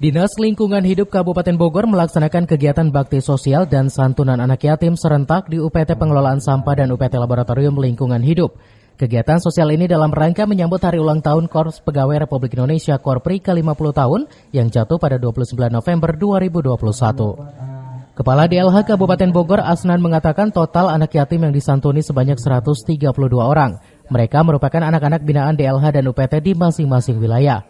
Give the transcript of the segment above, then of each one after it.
Dinas Lingkungan Hidup Kabupaten Bogor melaksanakan kegiatan bakti sosial dan santunan anak yatim serentak di UPT Pengelolaan Sampah dan UPT Laboratorium Lingkungan Hidup. Kegiatan sosial ini dalam rangka menyambut hari ulang tahun Korps Pegawai Republik Indonesia Korpri ke-50 tahun yang jatuh pada 29 November 2021. Kepala DLH Kabupaten Bogor Asnan mengatakan total anak yatim yang disantuni sebanyak 132 orang. Mereka merupakan anak-anak binaan DLH dan UPT di masing-masing wilayah.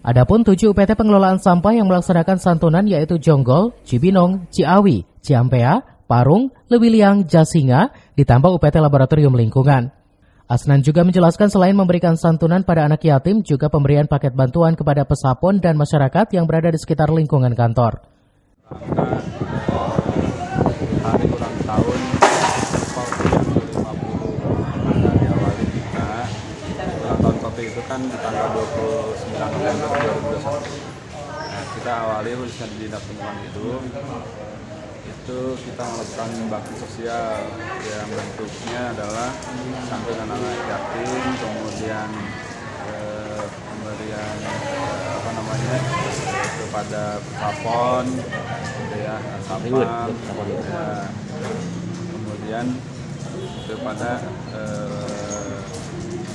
Adapun 7 UPT pengelolaan sampah yang melaksanakan santunan yaitu Jonggol, Cibinong, Ciawi, Ciampea, Parung, Lewiliang, Jasinga, ditambah UPT Laboratorium Lingkungan. Asnan juga menjelaskan selain memberikan santunan pada anak yatim, juga pemberian paket bantuan kepada pesapon dan masyarakat yang berada di sekitar lingkungan kantor. Hari ulang tahun itu kan di tanggal 29 November 2021. Nah, kita awali khususnya di Dinas Lingkungan Hidup itu kita melakukan bakti sosial yang bentuknya adalah santunan anak yatim, kemudian pemberian kepada pesapon, ya, sampah, kemudian kepada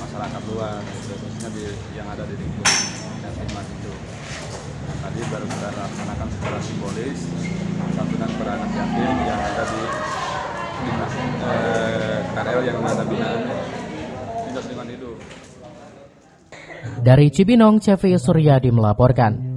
masyarakat luas, khususnya yang ada di lingkungan Yatim itu. Tadi baru kita laksanakan secara simbolis santunan kepada anak yatim yang ada di KRL yang ada binaan Dinas Lingkungan Hidup. Dari Cibinong, Cevi Suryadi melaporkan.